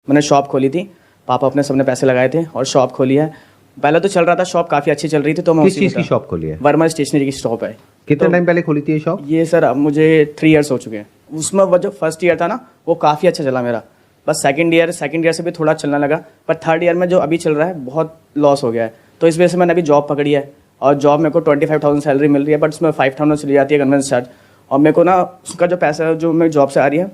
मैंने शॉप खोली थी, पापा अपने सबने पैसे लगाए थे और शॉप खोली है। पहले तो चल रहा था, शॉप काफ़ी अच्छी चल रही थी, तो मैं किस चीज़ की शॉप खोली है? वर्मा स्टेशनरी की शॉप है। कितने टाइम पहले खोली थी ये शॉप? ये सर अब मुझे 3 इयर्स हो चुके हैं। उसमें वो जो फर्स्ट ईयर था ना, वो काफ़ी अच्छा चला मेरा। बस सेकंड ईयर से भी थोड़ा चलने लगा, पर थर्ड ईयर में जो अभी चल रहा है बहुत लॉस हो गया है। तो इस वजह से मैंने अभी जॉब पकड़ी है और जॉब मेरे को 25,000 सैलरी मिल रही है, बट उसमें 5,000 चली जाती है कन्वेंस चार्ज। और मेरे को ना उसका जो पैसा जो मेरी जॉब से आ रही है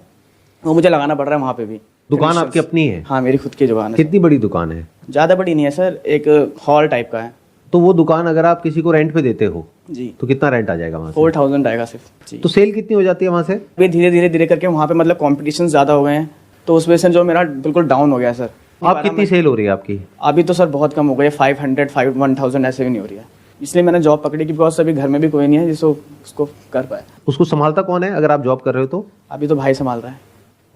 वो मुझे लगाना पड़ रहा है वहाँ पे भी। दुकान आपकी अपनी है? हाँ, मेरी खुद की दुकान है। कितनी बड़ी दुकान है? ज़्यादा बड़ी नहीं है सर, एक हॉल टाइप का है। तो वो दुकान अगर आप किसी को रेंट पे देते हो जी, तो कितना रेंट आ जाएगा वहाँ से? 4,000 आएगा सिर्फ जी। तो सेल कितनी हो जाती है वहाँ से? अभी धीरे धीरे करके वहाँ पे मतलब कॉम्पिटिशन ज़्यादा हो गए हैं, तो उस वजह से जो मेरा बिल्कुल डाउन हो गया है सर। आप कितनी सेल हो रही है आपकी? अभी तो सर बहुत कम हो गई है, 1,000 ऐसे भी नहीं हो रही है। इसलिए मैंने जॉब पकड़ी कि बिकॉज अभी घर में भी कोई नहीं है जिसको उसको कर पाए। उसको संभालता कौन है अगर आप जॉब कर रहे हो तो? अभी तो भाई संभाल रहा है।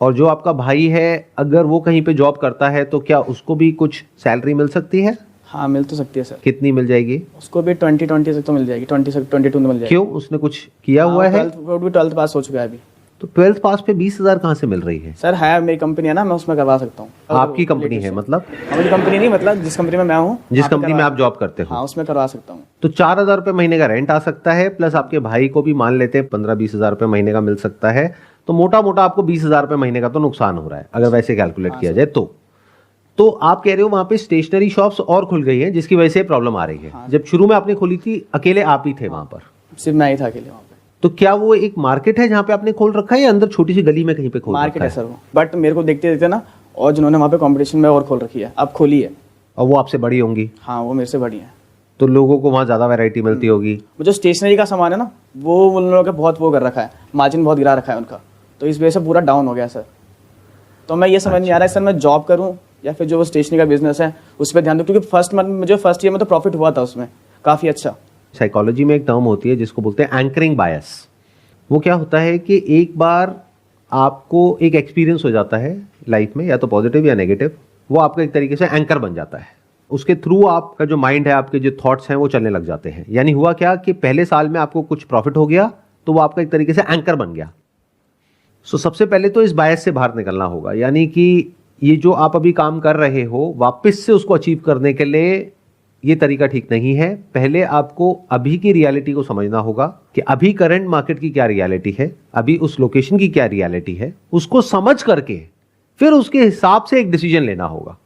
और जो आपका भाई है अगर वो कहीं पे जॉब करता है तो क्या उसको भी कुछ सैलरी मिल सकती है? हाँ, मिल तो सकती है सर। कितनी मिल जाएगी? उसको भी 20 तक तो मिल जाएगी, 20 से 22 में मिल जाएगी। क्यों, उसने कुछ किया हुआ है? वो भी 12th पास हो चुका है अभी। तो 12th पास पे 20,000 कहाँ से मिल रही है? सर है, मेरी कंपनी है ना, मैं उसमें करवा सकता हूँ। आपकी कंपनी है मतलब? मेरी कंपनी नहीं, मतलब जिस कंपनी में मैं हूँ, जिस कंपनी में आप जॉब करते हो? हाँ, उसमें करवा सकता हूँ। तो 4,000 रुपये महीने का रेंट आ सकता है, प्लस आपके भाई को भी मान लेते हैं 15-20,000 रुपये महीने का मिल सकता है। तो मोटा मोटा आपको 20,000 रुपये महीने का तो नुकसान हो रहा है अगर वैसे कैलकुलेट किया जाए तो आप कह रहे हो वहां पे स्टेशनरी शॉप्स और खुल गई हैं जिसकी वजह से प्रॉब्लम आ रही है। जब शुरू में आपने खोली थी अकेले आप ही थे वहां पर? सिर्फ मैं ही था अकेले वहाँ पे। तो क्या वो एक मार्केट है जहाँ पे आपने खोल रखा है या अंदर छोटी सी गली में कहीं पे खोल मार्केट रखा है सर वो, बट मेरे को देखते देखते ना, और जिन्होंने वहाँ पे कंपटीशन में और खोल रखी है, अब खोली है। और वो आपसे बड़ी होंगी? हाँ, वो मेरे से बड़ी है। तो लोगों को वहाँ ज्यादा वैरायटी मिलती होगी? वो जो स्टेशनरी का सामान है ना, वो उन लोगों का बहुत वो कर रखा है, मार्जिन बहुत गिरा रखा है उनका, तो इस वजह से पूरा डाउन हो गया सर। तो मैं ये समझ नहीं आ रहा है सर, मैं जॉब करूँ या फिर जो वो स्टेशनरी का बिजनेस है उस पर ध्यान दूँ, क्योंकि फर्स्ट ईयर में तो प्रॉफिट हुआ था उसमें काफ़ी अच्छा। साइकोलॉजी में एक टर्म होती है जिसको बोलते हैं एंकरिंग बायस। वो क्या होता है कि एक बार आपको एक एक्सपीरियंस हो जाता है लाइफ में, या तो पॉजिटिव या नेगेटिव, वो आपका एक तरीके से एंकर बन जाता है। उसके थ्रू आपका जो माइंड है, आपके जो थॉट्स हैं वो चलने लग जाते हैं। यानी हुआ क्या कि पहले साल में आपको कुछ प्रॉफिट हो गया तो वो आपका एक तरीके से एंकर बन गया। सो सबसे पहले तो इस बायस से बाहर निकलना होगा, यानी कि ये जो आप अभी काम कर रहे हो वापस से उसको अचीव करने के लिए ये तरीका ठीक नहीं है। पहले आपको अभी की रियलिटी को समझना होगा कि अभी करंट मार्केट की क्या रियलिटी है, अभी उस लोकेशन की क्या रियलिटी है, उसको समझ करके फिर उसके हिसाब से एक डिसीजन लेना होगा।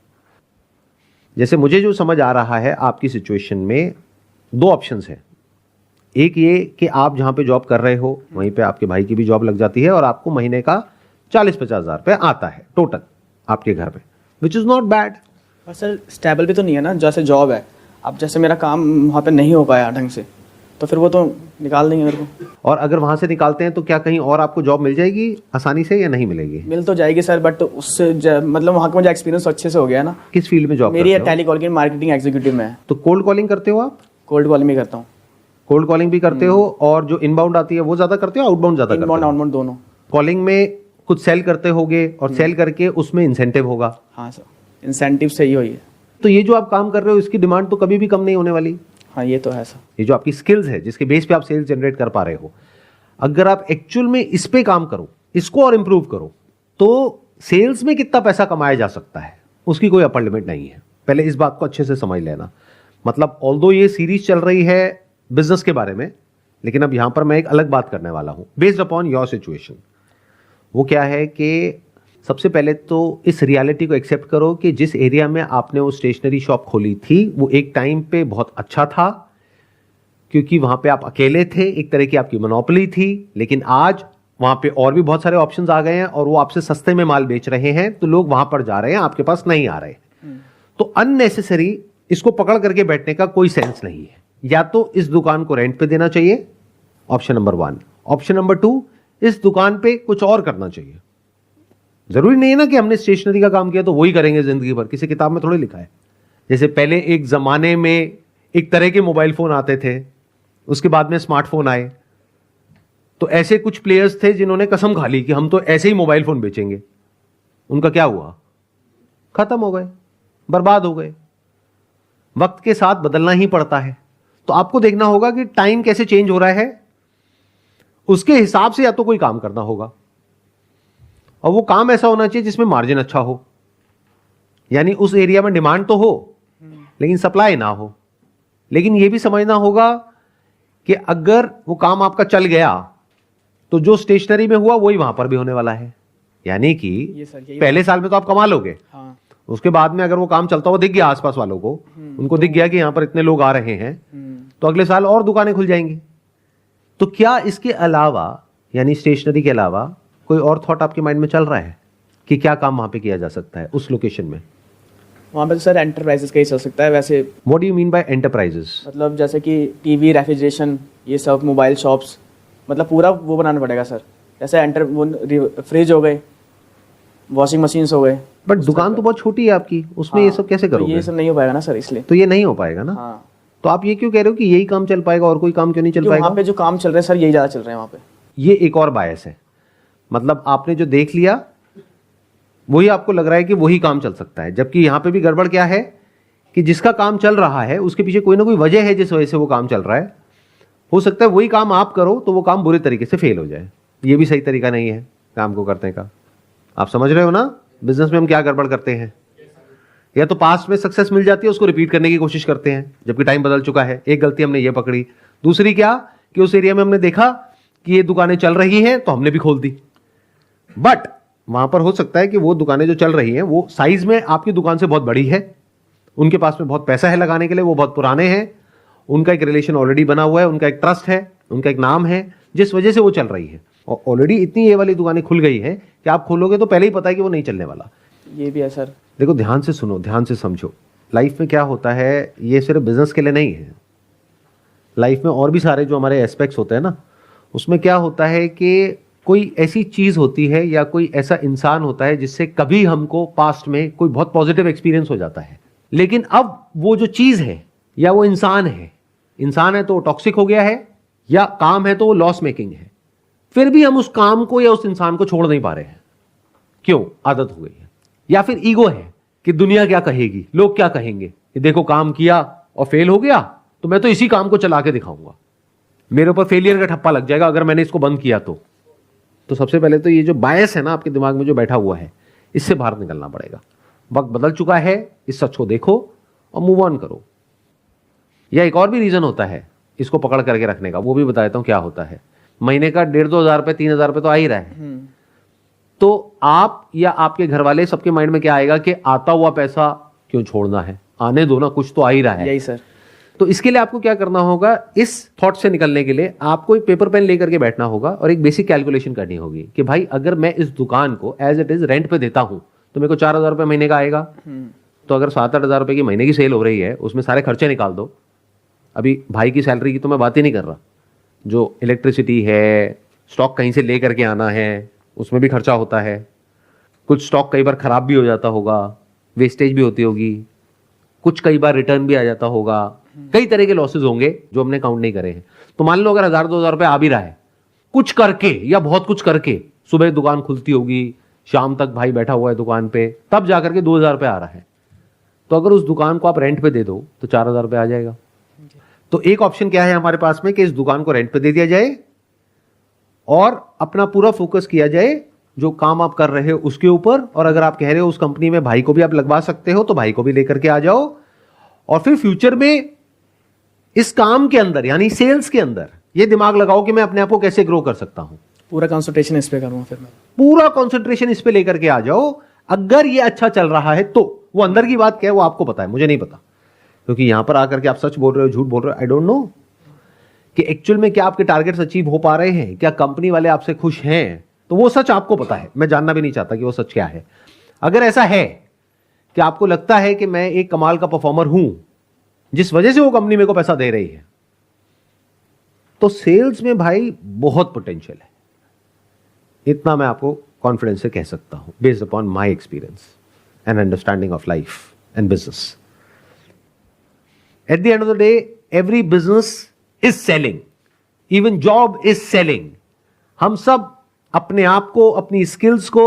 जैसे मुझे जो समझ आ रहा है आपकी सिचुएशन में 2 ऑप्शंस हैं। एक ये कि आप जहां पे जॉब कर रहे हो वहीं पे आपके भाई की भी जॉब लग जाती है और आपको महीने का 40-50 हज़ार रुपये आता है टोटल आपके घर में, which is not bad. Sir stable भी तो नहीं है ना, जैसे जॉब है, अब जैसे मेरा काम वहाँ पे नहीं हो पाया ढंग से, तो फिर वो तो निकाल देंगे मेरे को। और अगर वहां से निकालते हैं तो क्या कहीं और आपको जॉब मिल जाएगी आसानी से या नहीं मिलेगी? मिल तो जाएगी सर, बट उससे मतलब वहाँ का मुझे एक्सपीरियंस अच्छे से हो गया ना। किस फील्ड में जॉब मेरी करते हो? टेलीकॉलिंग मार्केटिंग एग्जीक्यूटिव में है। तो कोल्ड कॉलिंग करते हो आप? कोल्ड कॉलिंग भी करता हूँ। कोल्ड कॉलिंग भी करते हो, और जो इनबाउंड आती है वो ज्यादा करते हो, आउटबाउंड ज्यादा करते इनबाउंड हो? आउटबाउंड दोनों। कॉलिंग में कुछ सेल करते होगे और सेल करके उसमें इंसेंटिव होगा। हाँ सर, इंसेंटिव सही हुई है। तो ये जो आप काम कर रहे हो इसकी डिमांड तो कभी भी कम नहीं होने वाली। हाँ, ये तो है सर। ये जो आपकी स्किल्स है जिसके बेस पे आप सेल्स जनरेट कर पा रहे हो, अगर आप एक्चुअल में इस पे काम करो, इसको और इंप्रूव करो, तो सेल्स में कितना पैसा कमाया जा सकता है उसकी कोई अपर लिमिट नहीं है। पहले इस बात को अच्छे से समझ लेना। मतलब ऑल्दो ये सीरीज चल रही है बिजनेस के बारे में, लेकिन अब यहां पर मैं एक अलग बात करने वाला हूं बेस्ड अपॉन योर सिचुएशन। वो क्या है कि सबसे पहले तो इस रियलिटी को एक्सेप्ट करो कि जिस एरिया में आपने वो स्टेशनरी शॉप खोली थी वो एक टाइम पे बहुत अच्छा था, क्योंकि वहां पे आप अकेले थे, एक तरह की आपकी मोनोपोली थी। लेकिन आज वहां पे और भी बहुत सारे ऑप्शंस आ गए हैं और वो आपसे सस्ते में माल बेच रहे हैं, तो लोग वहां पर जा रहे हैं, आपके पास नहीं आ रहे। तो अननेसेसरी इसको पकड़ करके बैठने का कोई सेंस नहीं है। या तो इस दुकान को रेंट पे देना चाहिए, ऑप्शन नंबर 1। ऑप्शन नंबर 2, इस दुकान पे कुछ और करना चाहिए। जरूरी नहीं है ना कि हमने स्टेशनरी का काम किया तो वही करेंगे जिंदगी भर, किसी किताब में थोड़ी लिखा है। जैसे पहले एक जमाने में एक तरह के मोबाइल फोन आते थे, उसके बाद में स्मार्टफोन आए, तो ऐसे कुछ प्लेयर्स थे जिन्होंने कसम खा ली कि हम तो ऐसे ही मोबाइल फोन बेचेंगे। उनका क्या हुआ? खत्म हो गए, बर्बाद हो गए। वक्त के साथ बदलना ही पड़ता है। तो आपको देखना होगा कि टाइम कैसे चेंज हो रहा है, उसके हिसाब से या तो कोई काम करना होगा, और वो काम ऐसा होना चाहिए जिसमें मार्जिन अच्छा हो। यानी उस एरिया में डिमांड तो हो लेकिन सप्लाई ना हो। लेकिन यह भी समझना होगा कि अगर वो काम आपका चल गया तो जो स्टेशनरी में हुआ वही वहां पर भी होने वाला है। यानी कि ये सर यही पहले साल में तो आप कमा लोगे, हाँ उसके बाद में अगर वो काम चलता हुआ दिख गया आसपास वालों को, उनको दिख गया कि यहां पर इतने लोग आ रहे हैं, तो अगले साल और दुकानें खुल जाएंगी। तो क्या इसके अलावा यानी स्टेशनरी के अलावा कोई और थॉट आपके माइंड में चल रहा है कि क्या काम वहां पे किया जा सकता है उस लोकेशन में? वहाँ पे तो सर एंटरप्राइजेस का ही चल सकता है वैसे। What do you mean by enterprises? मतलब जैसे कि टीवी, रेफ्रिजरेशन, ये सब मोबाइल शॉप्स, मतलब पूरा वो बनाना पड़ेगा सर। जैसे फ्रिज हो गए, वॉशिंग मशीन्स हो गए। बट दुकान तो बहुत छोटी है आपकी, उसमें ये सब कैसे तो करोगे? ये सब नहीं हो पाएगा ना सर, इसलिए। तो ये नहीं हो पाएगा ना। हाँ, तो आप ये क्यों कह रहे हो कि यही काम चल पाएगा और कोई काम क्यों नहीं चल क्योंकि पाएगा? वहाँ पे जो काम चल रहे हैं सर यही ज़्यादा चल रहे हैं वहाँ पे। ये एक और बायस है, मतलब आपने जो देख लिया वही आपको लग रहा है कि वही काम चल सकता है, जबकि यहां पे भी गड़बड़ क्या है कि जिसका काम चल रहा है उसके पीछे कोई ना कोई वजह है जिस वजह से वो काम चल रहा है। हो सकता है वही काम आप करो तो वो काम बुरे तरीके से फेल हो जाए। ये भी सही तरीका नहीं है काम को करने का। आप समझ रहे हो ना बिजनेस में हम क्या गड़बड़ करते हैं? या तो पास्ट में सक्सेस मिल जाती है उसको रिपीट करने की कोशिश करते हैं जबकि टाइम बदल चुका है। एक गलती हमने ये पकड़ी, दूसरी क्या कि उस एरिया में हमने देखा कि ये दुकानें चल रही हैं तो हमने भी खोल दी। बट वहां पर हो सकता है कि वो दुकानें जो चल रही हैं वो साइज में आपकी दुकान से बहुत बड़ी है, उनके पास में बहुत पैसा है लगाने के लिए, वो बहुत पुराने हैं, उनका एक रिलेशन ऑलरेडी बना हुआ है, उनका एक ट्रस्ट है, उनका एक नाम है, जिस वजह से वो चल रही है। और ऑलरेडी इतनी ये वाली दुकानें खुल गई है कि आप खोलोगे तो पहले ही पता है कि वो नहीं चलने वाला। ये भी है सर। देखो ध्यान से सुनो, ध्यान से समझो। लाइफ में क्या होता है, ये सिर्फ बिजनेस के लिए नहीं है, लाइफ में और भी सारे जो हमारे एस्पेक्ट्स होते हैं ना, उसमें क्या होता है कि कोई ऐसी चीज होती है या कोई ऐसा इंसान होता है जिससे कभी हमको पास्ट में कोई बहुत पॉजिटिव एक्सपीरियंस हो जाता है, लेकिन अब वो जो चीज है या वो इंसान है तो टॉक्सिक हो गया है या काम है तो वो लॉस मेकिंग है, फिर भी हम उस काम को या उस इंसान को छोड़ नहीं पा रहे हैं। क्यों? आदत हो गई है। या फिर ईगो है कि दुनिया क्या कहेगी, लोग क्या कहेंगे कि देखो काम किया और फेल हो गया तो मैं तो इसी काम को चला के दिखाऊंगा, मेरे ऊपर फेलियर का ठप्पा लग जाएगा अगर मैंने इसको बंद किया तो सबसे पहले तो ये जो बायस है ना आपके दिमाग में जो बैठा हुआ है, इससे बाहर निकलना पड़ेगा। वक्त बदल चुका है, इस सच को देखो और मूव ऑन करो। या एक और भी रीजन होता है इसको पकड़ करके रखने का, वो भी बता देता हूं क्या होता है। महीने का 1,500-2,000 रुपए 3,000 रुपए तो आ ही रहा है, तो आप या आपके घर वाले सबके माइंड में क्या आएगा कि आता हुआ पैसा क्यों छोड़ना है, आने दो ना, कुछ तो आ ही रहा है। यही सर। तो इसके लिए आपको क्या करना होगा, इस थॉट से निकलने के लिए आपको एक पेपर पेन लेकर के बैठना होगा और एक बेसिक कैलकुलेशन करनी होगी कि भाई अगर मैं इस दुकान को एज इट इज रेंट पे देता हूं तो मेरे को 4,000 रुपए महीने का आएगा। तो अगर 7-8 हज़ार रुपए की महीने की सेल हो रही है, उसमें सारे खर्चे निकाल दो। अभी भाई की सैलरी की तो मैं बात ही नहीं कर रहा, जो इलेक्ट्रिसिटी है, स्टॉक कहीं से ले करके आना है, उसमें भी खर्चा होता है, कुछ स्टॉक कई बार खराब भी हो जाता होगा, वेस्टेज भी होती होगी, कुछ कई बार रिटर्न भी आ जाता होगा, कई तरह के लॉसेज होंगे जो हमने काउंट नहीं करे हैं। तो मान लो अगर 1,000-2,000 रुपए आ भी रहा है, कुछ करके या बहुत कुछ करके, सुबह दुकान खुलती होगी, शाम तक भाई बैठा हुआ है दुकान पे, तब जाकर के 2,000 रुपए आ रहा है, तो अगर उस दुकान को आप रेंट पे दे दो तो 4,000 रुपए आ जाएगा। तो एक ऑप्शन क्या है हमारे पास में कि इस दुकान को रेंट पे दे दिया जाए और अपना पूरा फोकस किया जाए जो काम आप कर रहे हो उसके ऊपर। और अगर आप कह रहे हो उस कंपनी में भाई को भी आप लगवा सकते हो तो भाई को भी लेकर के आ जाओ, और फिर फ्यूचर में इस काम के अंदर यानी सेल्स के अंदर ये दिमाग लगाओ कि मैं अपने आप को कैसे ग्रो कर सकता हूं। पूरा कंसंट्रेशन इस पे करूंगा, फिर मैं पूरा कंसंट्रेशन इस पे लेकर के आ जाओ। अगर ये अच्छा चल रहा है तो वो अंदर की बात क्या है वो आपको पता है, मुझे नहीं पता, क्योंकि यहां पर आकर के आप सच बोल रहे हो झूठ बोल रहे हो, आई डोंट नो कि एक्चुअल में क्या आपके टारगेट्स अचीव हो पा रहे हैं, क्या कंपनी वाले आपसे खुश हैं, तो वो सच आपको पता है। मैं जानना भी नहीं चाहता कि वो सच क्या है। अगर ऐसा है कि आपको लगता है कि मैं एक कमाल का परफॉर्मर हूं जिस वजह से वो कंपनी मेरे को पैसा दे रही है, तो सेल्स में भाई बहुत पोटेंशियल है, इतना मैं आपको कॉन्फिडेंस से कह सकता हूं based upon my experience and understanding of life and business. At the end of the day every business is selling, even job is selling. हम सब अपने आप को, अपनी स्किल्स को,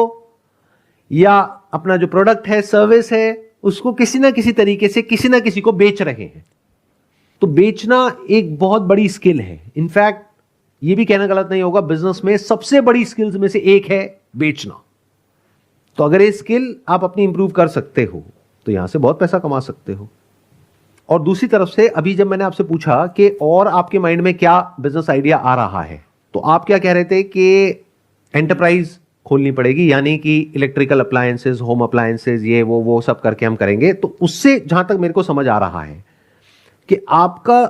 या अपना जो प्रोडक्ट है, सर्विस है, उसको किसी ना किसी तरीके से किसी ना किसी को बेच रहे हैं। तो बेचना एक बहुत बड़ी स्किल है। इनफैक्ट ये भी कहना गलत नहीं होगा, बिजनेस में सबसे बड़ी स्किल्स में से एक है बेचना। तो अगर ये स्किल आप अपनी इंप्रूव कर सकते हो तो यहां से बहुत पैसा कमा सकते हो। और दूसरी तरफ से अभी जब मैंने आपसे पूछा कि और आपके माइंड में क्या बिजनेस आइडिया आ रहा है, तो आप क्या कह रहे थे कि एंटरप्राइज खोलनी पड़ेगी, यानी कि इलेक्ट्रिकल अप्लायंसेज, होम अप्लायंसेज, ये वो सब करके हम करेंगे। तो उससे जहां तक मेरे को समझ आ रहा है कि आपका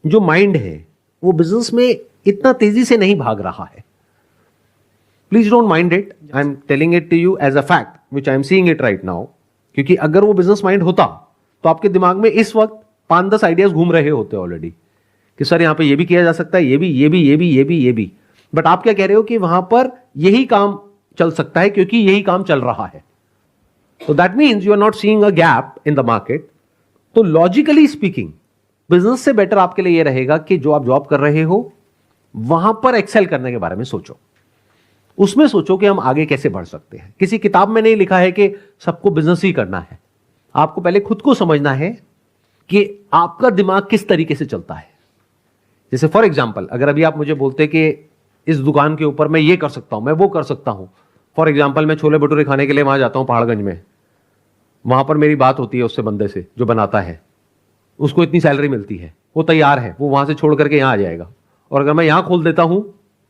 जो माइंड है वो बिजनेस में इतना तेजी से नहीं भाग रहा है। Please don't mind it, I am telling it to you as a fact which I am seeing it right now. क्योंकि अगर वो बिजनेस माइंड होता तो आपके दिमाग में इस वक्त 5-10 आइडियाज घूम रहे होते ऑलरेडी कि सर यहां पे ये भी किया जा सकता है, ये भी। बट आप क्या कह रहे हो कि वहां पर यही काम चल सकता है क्योंकि यही काम चल रहा है। तो that means you are not seeing a gap in the market. तो लॉजिकली स्पीकिंग बिजनेस से बेटर आपके लिए यह रहेगा कि जो आप जॉब कर रहे हो वहां पर एक्सेल करने के बारे में सोचो, उसमें सोचो कि हम आगे कैसे बढ़ सकते हैं। किसी किताब में नहीं लिखा है कि सबको बिजनेस ही करना है। आपको पहले खुद को समझना है कि आपका दिमाग किस तरीके से चलता है। जैसे फॉर एग्जाम्पल, अगर अभी आप मुझे बोलते कि इस दुकान के ऊपर मैं ये कर सकता हूं, मैं वो कर सकता हूं। फॉर एग्जाम्पल, मैं छोले भटूरे खाने के लिए वहां जाता हूं पहाड़गंज में, वहां पर मेरी बात होती है उससे, बंदे से जो बनाता है, उसको इतनी सैलरी मिलती है, वो तैयार है, वो वहां से छोड़ करके यहां आ जाएगा। और अगर मैं यहां खोल देता हूं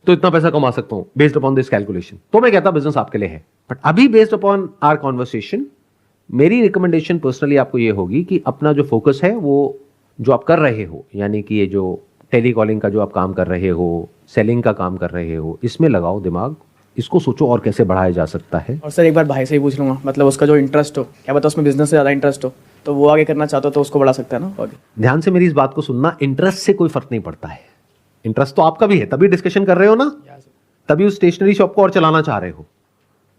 तो इतना पैसा कमा सकता हूं बेस्ड अपॉन दिस कैलकुलेशन। तो मैं कहता बिजनेस आपके लिए है। बट अभी बेस्ड अपॉन आवर कॉन्वर्सेशन मेरी रिकमेंडेशन पर्सनली आपको ये होगी कि अपना जो फोकस है वो जो आप कर रहे हो, यानी कि ये जो टेली कॉलिंग का जो आप काम कर रहे हो, सेलिंग का काम कर रहे हो, इसमें लगाओ दिमाग, इसको सोचो और कैसे बढ़ाया जा सकता है। और सर एक बार भाई से ही पूछ लूंगा, मतलब उसका जो इंटरेस्ट हो, क्या पता उसमें बिजनेस से ज़्यादा इंटरेस्ट हो, तो वो आगे करना चाहता हो तो उसको बढ़ा सकता है ना आगे। ध्यान से मेरी इस बात को सुनना, इंटरेस्ट से कोई फर्क नहीं पड़ता है। इंटरेस्ट तो आपका भी है, तभी डिस्कशन कर रहे हो ना, तभी उस स्टेशनरी शॉप को और चलाना चाह रहे हो।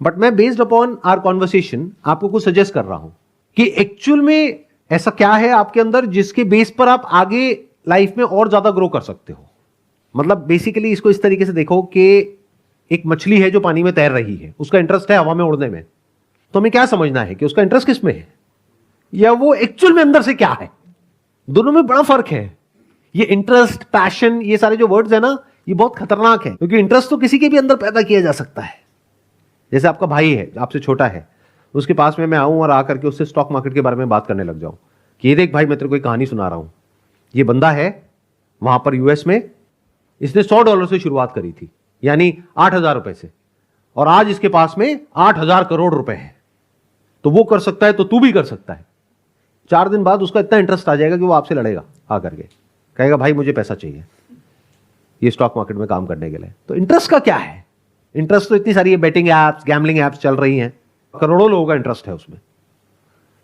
बट मैं बेस्ड अपॉन आवर कॉन्वर्सेशन आपको कुछ सजेस्ट कर रहा हूं कि एक्चुअल में ऐसा क्या है आपके अंदर जिसके बेस पर आप आगे लाइफ में और ज्यादा ग्रो कर सकते हो। मतलब बेसिकली इसको इस तरीके से देखो कि एक मछली है जो पानी में तैर रही है, उसका इंटरेस्ट है हवा में उड़ने में, तो हमें क्या समझना है कि उसका इंटरेस्ट किस में है या वो एक्चुअल में अंदर से क्या है। दोनों में बड़ा फर्क है। ये इंटरेस्ट, पैशन, ये सारे जो वर्ड्स है ना, ये बहुत खतरनाक है, क्योंकि इंटरेस्ट तो किसी के भी अंदर पैदा किया जा सकता है। जैसे आपका भाई है, आपसे छोटा है, उसके पास में मैं आऊं और आकर के उससे स्टॉक मार्केट के बारे में बात करने लग जाऊं कि ये देख भाई, मैं तेरे को एक कहानी सुना रहा हूं। ये बंदा है वहां पर यूएस में, इसने $100 से शुरुआत करी थी, यानी 8,000 रुपए से, और आज इसके पास में 8,000 करोड़ रुपए है। तो वो कर सकता है तो तू भी कर सकता है। 4 दिन बाद उसका इतना इंटरेस्ट आ जाएगा कि वो आपसे लड़ेगा आकर के, कहेगा भाई मुझे पैसा चाहिए ये स्टॉक मार्केट में काम करने के लिए। तो इंटरेस्ट का क्या है? इंटरेस्ट तो इतनी सारी बेटिंग एप्स, गैम्बलिंग एप्स चल रही हैं, करोड़ों लोगों का इंटरेस्ट है उसमें।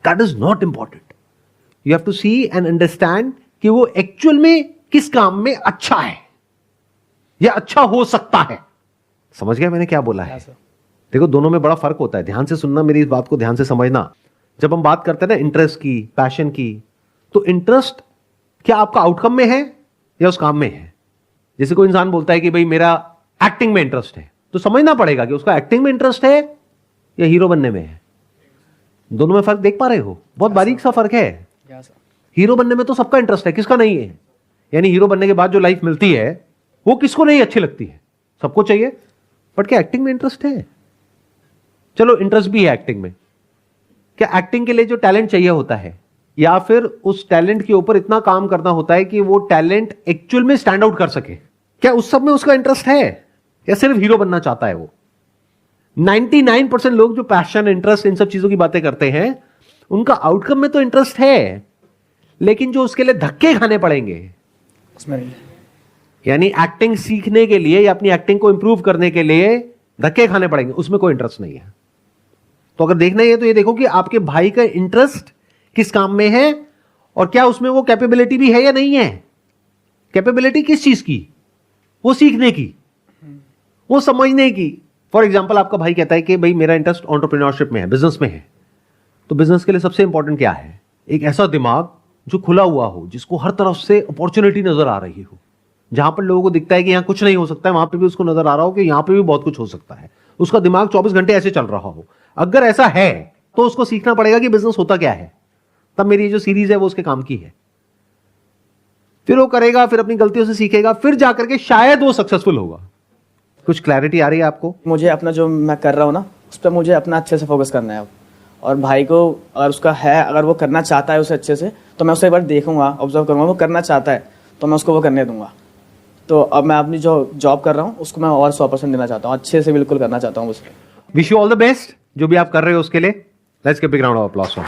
That is not important. You have to see and understand कि वो एक्चुअल में किस काम में अच्छा है या अच्छा हो सकता है। समझ गया मैंने क्या बोला है? देखो दोनों में बड़ा फर्क होता है। ध्यान से सुनना, मेरी इस बात को ध्यान से समझना। जब हम बात करते हैं ना इंटरेस्ट की, पैशन की, तो इंटरेस्ट क्या आपका आउटकम में है या उस काम में है? जैसे कोई इंसान बोलता है कि भाई मेरा एक्टिंग में इंटरेस्ट है, तो समझना पड़ेगा कि उसका एक्टिंग में इंटरेस्ट है या हीरो बनने में है। दोनों में फर्क देख पा रहे हो? बहुत बारीक सा फर्क है। हीरो बनने में तो सबका इंटरेस्ट है, किसका नहीं है? यानी हीरो बनने के बाद जो लाइफ मिलती है वो किसको नहीं अच्छी लगती है? सबको चाहिए। बट क्या एक्टिंग में इंटरेस्ट है? चलो इंटरेस्ट भी है एक्टिंग में, क्या एक्टिंग के लिए जो टैलेंट चाहिए होता है या फिर उस टैलेंट के ऊपर इतना काम करना होता है कि वो टैलेंट एक्चुअल में स्टैंड आउट कर सके, क्या उस सब में उसका इंटरेस्ट है या सिर्फ हीरो बनना चाहता है वो? 99% लोग जो पैशन, इंटरेस्ट, इन सब चीजों की बातें करते हैं, उनका आउटकम में तो इंटरेस्ट है, लेकिन जो उसके लिए धक्के खाने पड़ेंगे उसमें नहीं। यानी एक्टिंग सीखने के लिए या अपनी एक्टिंग को इंप्रूव करने के लिए धक्के खाने पड़ेंगे, उसमें कोई इंटरेस्ट नहीं है। तो अगर देखना ही है तो ये देखो कि आपके भाई का इंटरेस्ट किस काम में है और क्या उसमें वो कैपेबिलिटी भी है या नहीं है। कैपेबिलिटी किस चीज की? वो सीखने की, वो समझने की। फॉर एग्जाम्पल आपका भाई कहता है कि भाई मेरा इंटरेस्ट एंटरप्रेन्योरशिप में है, बिजनेस में है। तो बिजनेस के लिए सबसे इंपॉर्टेंट क्या है? एक ऐसा दिमाग जो खुला हुआ हो, जिसको हर तरफ से अपॉर्चुनिटी नजर आ रही हो। जहां पर लोगों को दिखता है कि यहां कुछ नहीं हो सकता है, वहां पे भी उसको नजर आ रहा हो कि यहां पे भी बहुत कुछ हो सकता है। उसका दिमाग 24 घंटे ऐसे चल रहा हो। अगर ऐसा है तो उसको सीखना पड़ेगा कि बिजनेस होता क्या है। तब मेरी ये जो सीरीज है वो उसके काम की है। फिर वो करेगा, फिर अपनी गलतियों से सीखेगा, फिर जाकर के शायद वो सक्सेसफुल होगा। कुछ क्लैरिटी आ रही है आपको? मुझे अपना जो मैं कर रहा हूँ ना, उस पर मुझे अपना अच्छे से फोकस करना है अब। और भाई को अगर उसका है, अगर वो करना चाहता है उसे अच्छे से, तो मैं उसे एक बार देखूंगा, ऑब्जर्व करूंगा, वो करना चाहता है तो मैं उसको वो करने दूंगा। तो अब मैं अपनी जो जॉब कर रहा हूँ उसको मैं और 100% देना चाहता हूँ, अच्छे से बिल्कुल करना चाहता हूँ उसको। Wish you all the best जो भी आप कर रहे हो उसके लिए। Let's give a big round of applause for